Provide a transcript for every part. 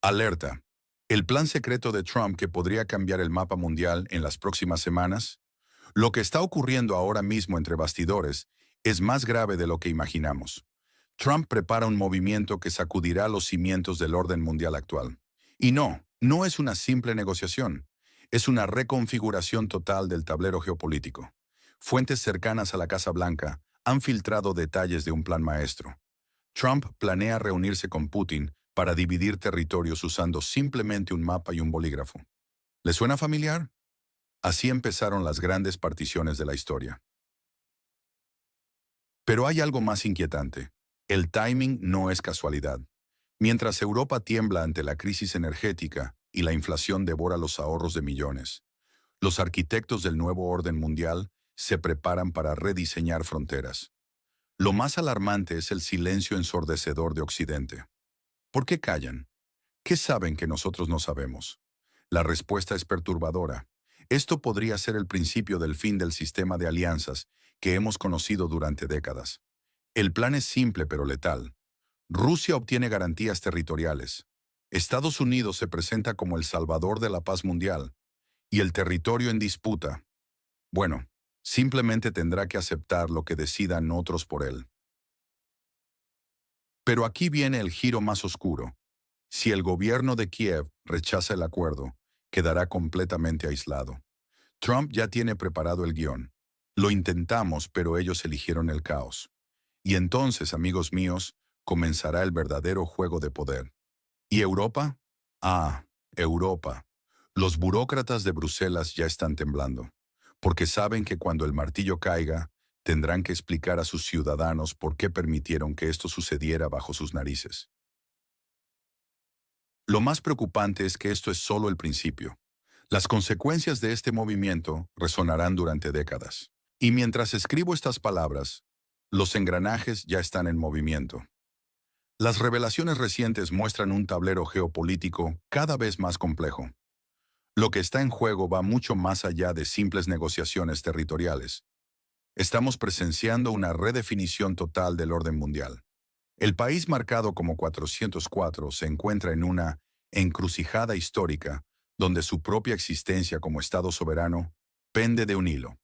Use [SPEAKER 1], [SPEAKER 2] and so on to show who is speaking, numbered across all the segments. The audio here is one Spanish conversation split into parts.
[SPEAKER 1] Alerta. El plan secreto de Trump que podría cambiar el mapa mundial en las próximas semanas. Lo que está ocurriendo ahora mismo entre bastidores es más grave de lo que imaginamos. Trump prepara un movimiento que sacudirá los cimientos del orden mundial actual. Y no es una simple negociación. Es una reconfiguración total del tablero geopolítico. Fuentes cercanas a la Casa Blanca han filtrado detalles de un plan maestro. Trump planea reunirse con Putin para dividir territorios usando simplemente un mapa y un bolígrafo. ¿Le suena familiar? Así empezaron las grandes particiones de la historia. Pero hay algo más inquietante. El timing no es casualidad. Mientras Europa tiembla ante la crisis energética y la inflación devora los ahorros de millones, los arquitectos del nuevo orden mundial se preparan para rediseñar fronteras. Lo más alarmante es el silencio ensordecedor de Occidente. ¿Por qué callan? ¿Qué saben que nosotros no sabemos? La respuesta es perturbadora. Esto podría ser el principio del fin del sistema de alianzas que hemos conocido durante décadas. El plan es simple pero letal. Rusia obtiene garantías territoriales. Estados Unidos se presenta como el salvador de la paz mundial. Y el territorio en disputa, bueno, simplemente tendrá que aceptar lo que decidan otros por él. Pero aquí viene el giro más oscuro. Si el gobierno de Kiev rechaza el acuerdo, quedará completamente aislado. Trump ya tiene preparado el guión. Lo intentamos, pero ellos eligieron el caos. Y entonces, amigos míos, comenzará el verdadero juego de poder. ¿Y Europa? Europa. Los burócratas de Bruselas ya están temblando, porque saben que cuando el martillo caiga, tendrán que explicar a sus ciudadanos por qué permitieron que esto sucediera bajo sus narices. Lo más preocupante es que esto es solo el principio. Las consecuencias de este movimiento resonarán durante décadas. Y mientras escribo estas palabras, los engranajes ya están en movimiento. Las revelaciones recientes muestran un tablero geopolítico cada vez más complejo. Lo que está en juego va mucho más allá de simples negociaciones territoriales. Estamos presenciando una redefinición total del orden mundial. El país marcado como 404 se encuentra en una encrucijada histórica donde su propia existencia como Estado soberano pende de un hilo.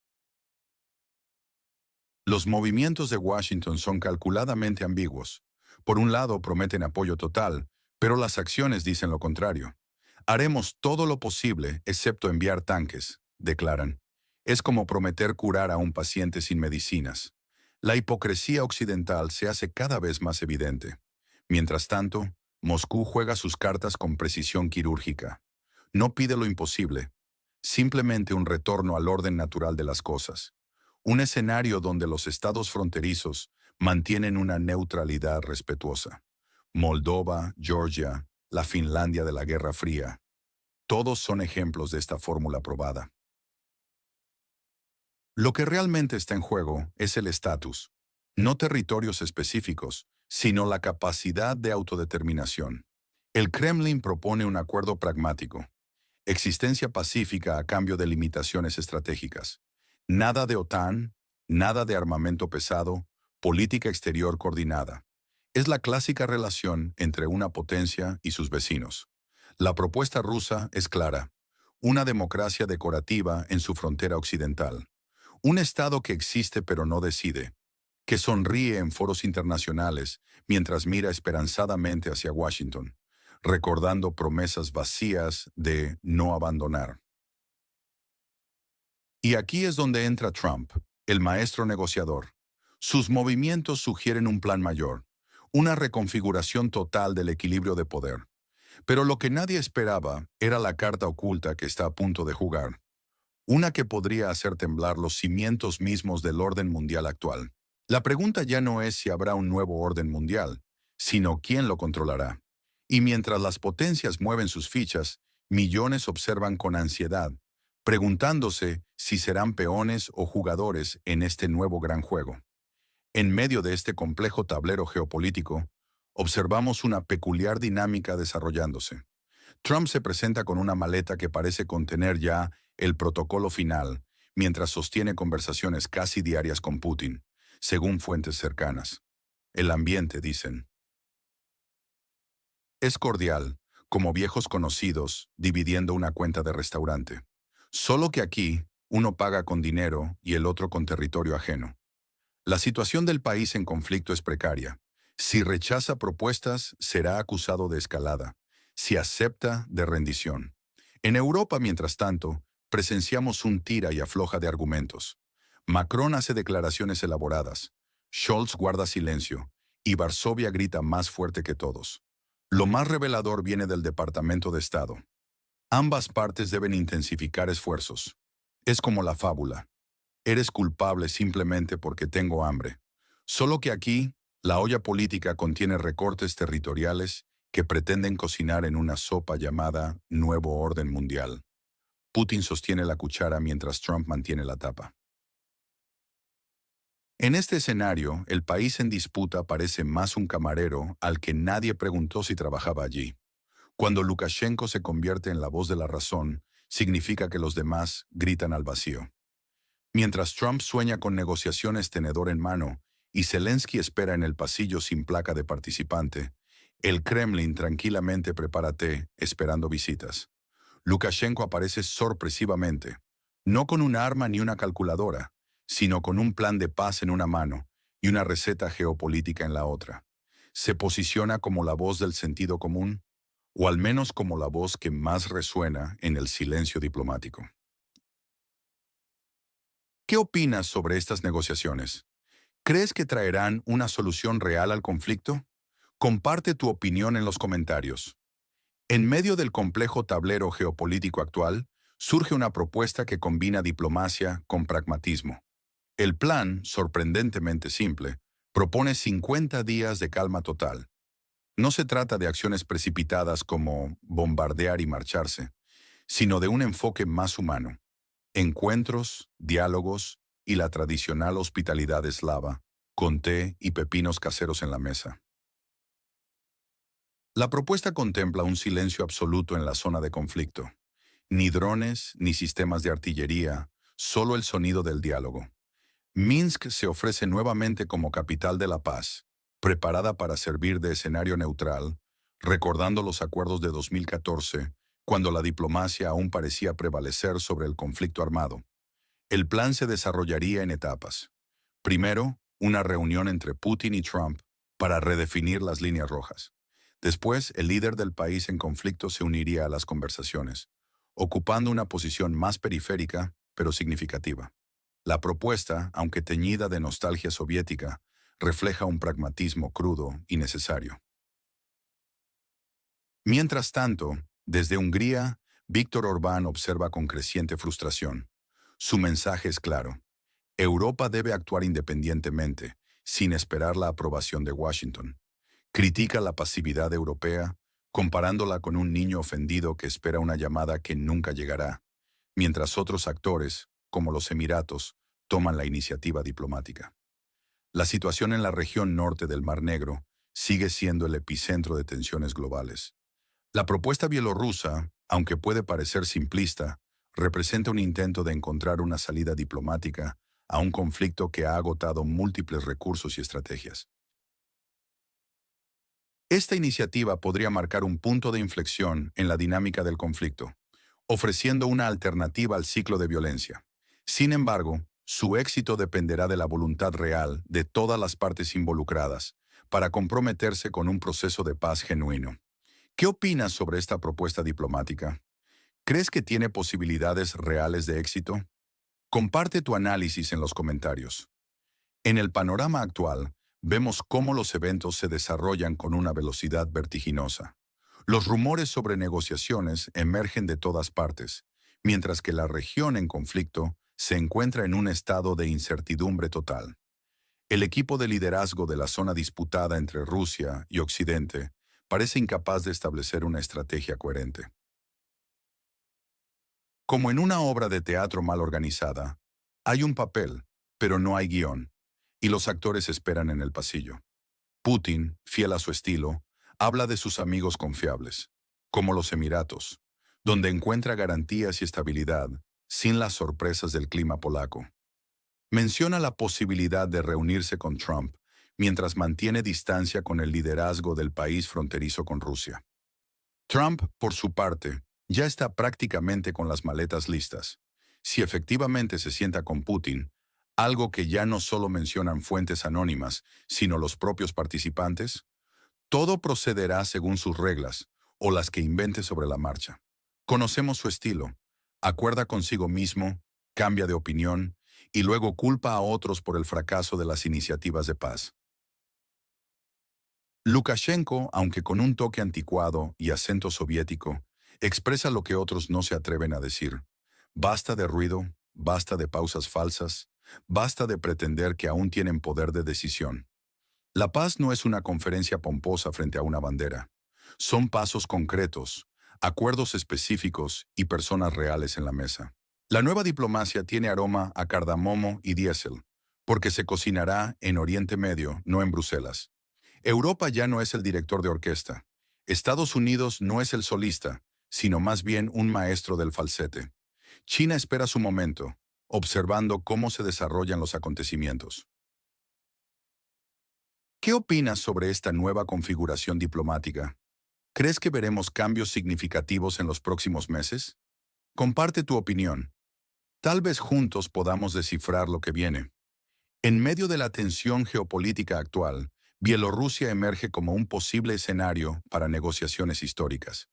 [SPEAKER 1] Los movimientos de Washington son calculadamente ambiguos. Por un lado prometen apoyo total, pero las acciones dicen lo contrario. Haremos todo lo posible excepto enviar tanques, declaran. Es como prometer curar a un paciente sin medicinas. La hipocresía occidental se hace cada vez más evidente. Mientras tanto, Moscú juega sus cartas con precisión quirúrgica. No pide lo imposible, simplemente un retorno al orden natural de las cosas. Un escenario donde los estados fronterizos mantienen una neutralidad respetuosa. Moldova, Georgia, la Finlandia de la Guerra Fría. Todos son ejemplos de esta fórmula probada. Lo que realmente está en juego es el estatus, no territorios específicos, sino la capacidad de autodeterminación. El Kremlin propone un acuerdo pragmático, existencia pacífica a cambio de limitaciones estratégicas. Nada de OTAN, nada de armamento pesado, política exterior coordinada. Es la clásica relación entre una potencia y sus vecinos. La propuesta rusa es clara, una democracia decorativa en su frontera occidental. Un Estado que existe pero no decide, que sonríe en foros internacionales mientras mira esperanzadamente hacia Washington, recordando promesas vacías de no abandonar. Y aquí es donde entra Trump, el maestro negociador. Sus movimientos sugieren un plan mayor, una reconfiguración total del equilibrio de poder. Pero lo que nadie esperaba era la carta oculta que está a punto de jugar, una que podría hacer temblar los cimientos mismos del orden mundial actual. La pregunta ya no es si habrá un nuevo orden mundial, sino quién lo controlará. Y mientras las potencias mueven sus fichas, millones observan con ansiedad, preguntándose si serán peones o jugadores en este nuevo gran juego. En medio de este complejo tablero geopolítico, observamos una peculiar dinámica desarrollándose. Trump se presenta con una maleta que parece contener ya el protocolo final, mientras sostiene conversaciones casi diarias con Putin, según fuentes cercanas. El ambiente, dicen, es cordial, como viejos conocidos dividiendo una cuenta de restaurante. Solo que aquí, uno paga con dinero y el otro con territorio ajeno. La situación del país en conflicto es precaria. Si rechaza propuestas, será acusado de escalada. Si acepta, de rendición. En Europa, mientras tanto, presenciamos un tira y afloja de argumentos. Macron hace declaraciones elaboradas. Scholz guarda silencio. Y Varsovia grita más fuerte que todos. Lo más revelador viene del Departamento de Estado. Ambas partes deben intensificar esfuerzos. Es como la fábula. Eres culpable simplemente porque tengo hambre. Solo que aquí, la olla política contiene recortes territoriales que pretenden cocinar en una sopa llamada Nuevo Orden Mundial. Putin sostiene la cuchara mientras Trump mantiene la tapa. En este escenario, el país en disputa parece más un camarero al que nadie preguntó si trabajaba allí. Cuando Lukashenko se convierte en la voz de la razón, significa que los demás gritan al vacío. Mientras Trump sueña con negociaciones tenedor en mano y Zelensky espera en el pasillo sin placa de participante, el Kremlin tranquilamente prepara té esperando visitas. Lukashenko aparece sorpresivamente, no con un arma ni una calculadora, sino con un plan de paz en una mano y una receta geopolítica en la otra. Se posiciona como la voz del sentido común, o al menos como la voz que más resuena en el silencio diplomático. ¿Qué opinas sobre estas negociaciones? ¿Crees que traerán una solución real al conflicto? Comparte tu opinión en los comentarios. En medio del complejo tablero geopolítico actual, surge una propuesta que combina diplomacia con pragmatismo. El plan, sorprendentemente simple, propone 50 días de calma total. No se trata de acciones precipitadas como bombardear y marcharse, sino de un enfoque más humano. Encuentros, diálogos y la tradicional hospitalidad eslava, con té y pepinos caseros en la mesa. La propuesta contempla un silencio absoluto en la zona de conflicto. Ni drones, ni sistemas de artillería, solo el sonido del diálogo. Minsk se ofrece nuevamente como capital de la paz, preparada para servir de escenario neutral, recordando los acuerdos de 2014, cuando la diplomacia aún parecía prevalecer sobre el conflicto armado. El plan se desarrollaría en etapas. Primero, una reunión entre Putin y Trump para redefinir las líneas rojas. Después, el líder del país en conflicto se uniría a las conversaciones, ocupando una posición más periférica, pero significativa. La propuesta, aunque teñida de nostalgia soviética, refleja un pragmatismo crudo y necesario. Mientras tanto, desde Hungría, Víctor Orbán observa con creciente frustración. Su mensaje es claro. Europa debe actuar independientemente, sin esperar la aprobación de Washington. Critica la pasividad europea, comparándola con un niño ofendido que espera una llamada que nunca llegará, mientras otros actores, como los Emiratos, toman la iniciativa diplomática. La situación en la región norte del Mar Negro sigue siendo el epicentro de tensiones globales. La propuesta bielorrusa, aunque puede parecer simplista, representa un intento de encontrar una salida diplomática a un conflicto que ha agotado múltiples recursos y estrategias. Esta iniciativa podría marcar un punto de inflexión en la dinámica del conflicto, ofreciendo una alternativa al ciclo de violencia. Sin embargo, su éxito dependerá de la voluntad real de todas las partes involucradas para comprometerse con un proceso de paz genuino. ¿Qué opinas sobre esta propuesta diplomática? ¿Crees que tiene posibilidades reales de éxito? Comparte tu análisis en los comentarios. En el panorama actual, vemos cómo los eventos se desarrollan con una velocidad vertiginosa. Los rumores sobre negociaciones emergen de todas partes, mientras que la región en conflicto se encuentra en un estado de incertidumbre total. El equipo de liderazgo de la zona disputada entre Rusia y Occidente parece incapaz de establecer una estrategia coherente. Como en una obra de teatro mal organizada, hay un papel, pero no hay guión, y los actores esperan en el pasillo. Putin, fiel a su estilo, habla de sus amigos confiables, como los Emiratos, donde encuentra garantías y estabilidad, sin las sorpresas del clima polaco. Menciona la posibilidad de reunirse con Trump, mientras mantiene distancia con el liderazgo del país fronterizo con Rusia. Trump, por su parte, ya está prácticamente con las maletas listas. Si efectivamente se sienta con Putin, algo que ya no solo mencionan fuentes anónimas, sino los propios participantes, todo procederá según sus reglas o las que invente sobre la marcha. Conocemos su estilo. Acuerda consigo mismo, cambia de opinión y luego culpa a otros por el fracaso de las iniciativas de paz. Lukashenko, aunque con un toque anticuado y acento soviético, expresa lo que otros no se atreven a decir. Basta de ruido, basta de pausas falsas, basta de pretender que aún tienen poder de decisión. La paz no es una conferencia pomposa frente a una bandera. Son pasos concretos, acuerdos específicos y personas reales en la mesa. La nueva diplomacia tiene aroma a cardamomo y diésel, porque se cocinará en Oriente Medio, no en Bruselas. Europa ya no es el director de orquesta. Estados Unidos no es el solista, sino más bien un maestro del falsete. China espera su momento, observando cómo se desarrollan los acontecimientos. ¿Qué opinas sobre esta nueva configuración diplomática? ¿Crees que veremos cambios significativos en los próximos meses? Comparte tu opinión. Tal vez juntos podamos descifrar lo que viene. En medio de la tensión geopolítica actual, Bielorrusia emerge como un posible escenario para negociaciones históricas.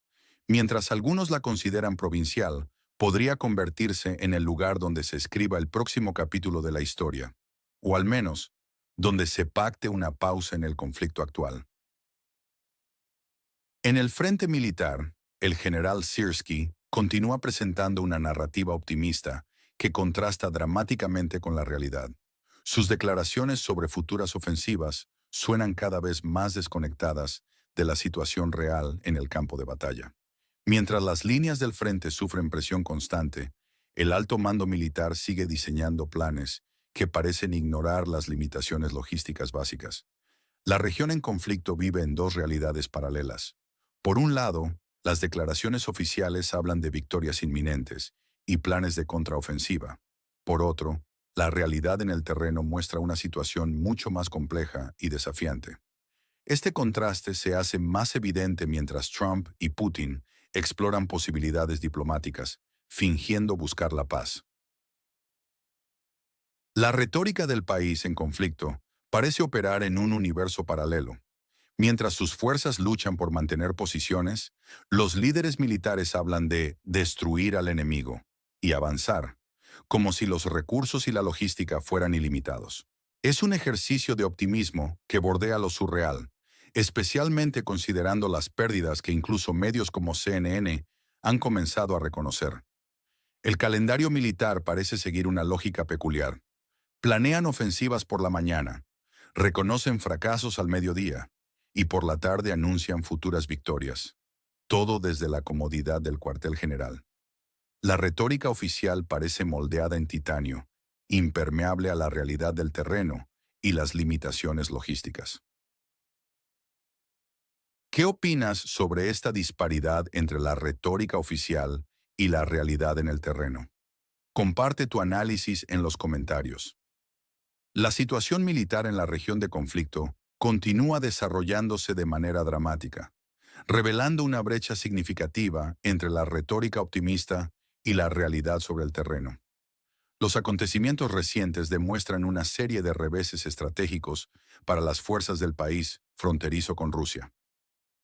[SPEAKER 1] Mientras algunos la consideran provincial, podría convertirse en el lugar donde se escriba el próximo capítulo de la historia, o al menos, donde se pacte una pausa en el conflicto actual. En el frente militar, el general Sirski continúa presentando una narrativa optimista que contrasta dramáticamente con la realidad. Sus declaraciones sobre futuras ofensivas suenan cada vez más desconectadas de la situación real en el campo de batalla. Mientras las líneas del frente sufren presión constante, el alto mando militar sigue diseñando planes que parecen ignorar las limitaciones logísticas básicas. La región en conflicto vive en dos realidades paralelas. Por un lado, las declaraciones oficiales hablan de victorias inminentes y planes de contraofensiva. Por otro, la realidad en el terreno muestra una situación mucho más compleja y desafiante. Este contraste se hace más evidente mientras Trump y Putin exploran posibilidades diplomáticas, fingiendo buscar la paz. La retórica del país en conflicto parece operar en un universo paralelo. Mientras sus fuerzas luchan por mantener posiciones, los líderes militares hablan de destruir al enemigo y avanzar, como si los recursos y la logística fueran ilimitados. Es un ejercicio de optimismo que bordea lo surreal, especialmente considerando las pérdidas que incluso medios como CNN han comenzado a reconocer. El calendario militar parece seguir una lógica peculiar. Planean ofensivas por la mañana, reconocen fracasos al mediodía y por la tarde anuncian futuras victorias. Todo desde la comodidad del cuartel general. La retórica oficial parece moldeada en titanio, impermeable a la realidad del terreno y las limitaciones logísticas. ¿Qué opinas sobre esta disparidad entre la retórica oficial y la realidad en el terreno? Comparte tu análisis en los comentarios. La situación militar en la región de conflicto continúa desarrollándose de manera dramática, revelando una brecha significativa entre la retórica optimista y la realidad sobre el terreno. Los acontecimientos recientes demuestran una serie de reveses estratégicos para las fuerzas del país fronterizo con Rusia.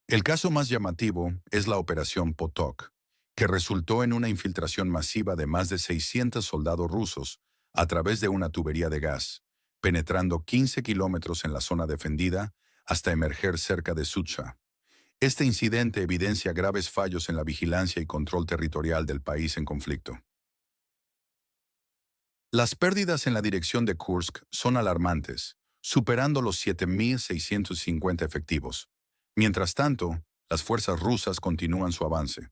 [SPEAKER 1] El caso más llamativo es la Operación Potok, que resultó en una infiltración masiva de más de 600 soldados rusos a través de una tubería de gas, penetrando 15 kilómetros en la zona defendida hasta emerger cerca de Sucha. Este incidente evidencia graves fallos en la vigilancia y control territorial del país en conflicto. Las pérdidas en la dirección de Kursk son alarmantes, superando los 7.650 efectivos. Mientras tanto, las fuerzas rusas continúan su avance.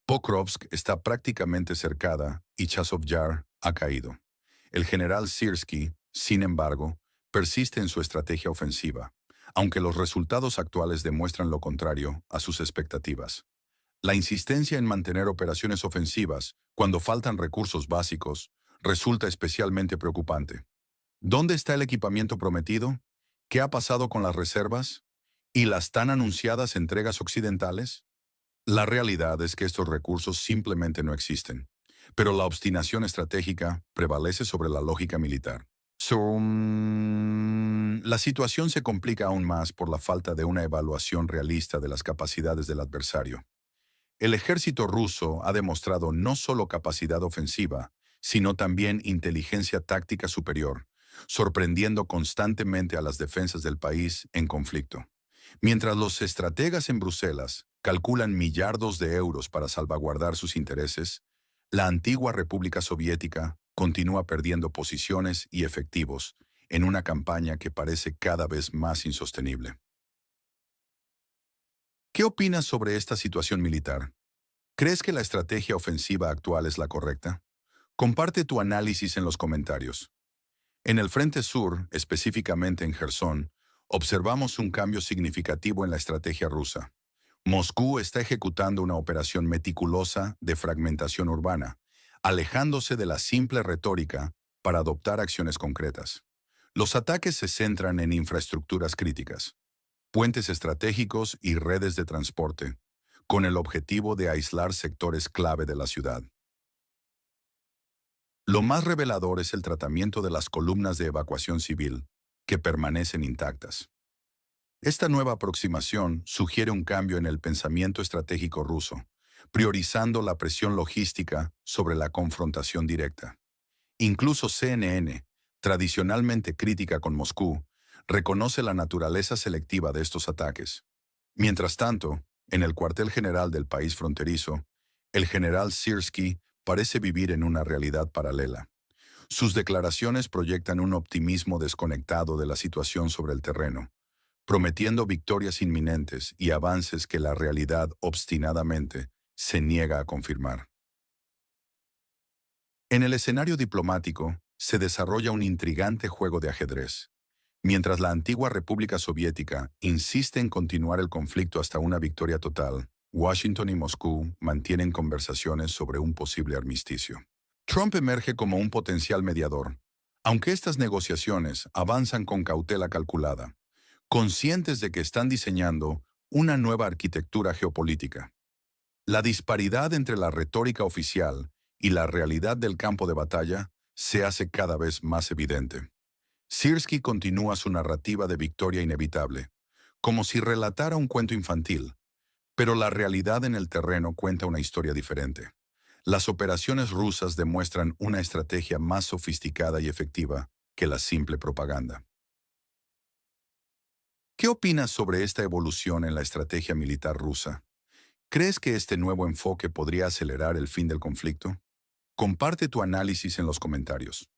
[SPEAKER 1] Pokrovsk está prácticamente cercada y Chazov Yar ha caído. El general Sirski, sin embargo, persiste en su estrategia ofensiva, aunque los resultados actuales demuestran lo contrario a sus expectativas. La insistencia en mantener operaciones ofensivas cuando faltan recursos básicos resulta especialmente preocupante. ¿Dónde está el equipamiento prometido? ¿Qué ha pasado con las reservas? ¿Y las tan anunciadas entregas occidentales? La realidad es que estos recursos simplemente no existen, pero la obstinación estratégica prevalece sobre la lógica militar. La situación se complica aún más por la falta de una evaluación realista de las capacidades del adversario. El ejército ruso ha demostrado no solo capacidad ofensiva, sino también inteligencia táctica superior, sorprendiendo constantemente a las defensas del país en conflicto. Mientras los estrategas en Bruselas calculan millardos de euros para salvaguardar sus intereses, la antigua República Soviética continúa perdiendo posiciones y efectivos en una campaña que parece cada vez más insostenible. ¿Qué opinas sobre esta situación militar? ¿Crees que la estrategia ofensiva actual es la correcta? Comparte tu análisis en los comentarios. En el Frente Sur, específicamente en Gerson, observamos un cambio significativo en la estrategia rusa. Moscú está ejecutando una operación meticulosa de fragmentación urbana, alejándose de la simple retórica para adoptar acciones concretas. Los ataques se centran en infraestructuras críticas, puentes estratégicos y redes de transporte, con el objetivo de aislar sectores clave de la ciudad. Lo más revelador es el tratamiento de las columnas de evacuación civil, que permanecen intactas. Esta nueva aproximación sugiere un cambio en el pensamiento estratégico ruso, priorizando la presión logística sobre la confrontación directa. Incluso CNN, tradicionalmente crítica con Moscú, reconoce la naturaleza selectiva de estos ataques. Mientras tanto, en el cuartel general del país fronterizo, el general Sirski parece vivir en una realidad paralela. Sus declaraciones proyectan un optimismo desconectado de la situación sobre el terreno, prometiendo victorias inminentes y avances que la realidad obstinadamente se niega a confirmar. En el escenario diplomático se desarrolla un intrigante juego de ajedrez. Mientras la antigua República Soviética insiste en continuar el conflicto hasta una victoria total, Washington y Moscú mantienen conversaciones sobre un posible armisticio. Trump emerge como un potencial mediador, aunque estas negociaciones avanzan con cautela calculada, conscientes de que están diseñando una nueva arquitectura geopolítica. La disparidad entre la retórica oficial y la realidad del campo de batalla se hace cada vez más evidente. Sirski continúa su narrativa de victoria inevitable, como si relatara un cuento infantil, pero la realidad en el terreno cuenta una historia diferente. Las operaciones rusas demuestran una estrategia más sofisticada y efectiva que la simple propaganda. ¿Qué opinas sobre esta evolución en la estrategia militar rusa? ¿Crees que este nuevo enfoque podría acelerar el fin del conflicto? Comparte tu análisis en los comentarios.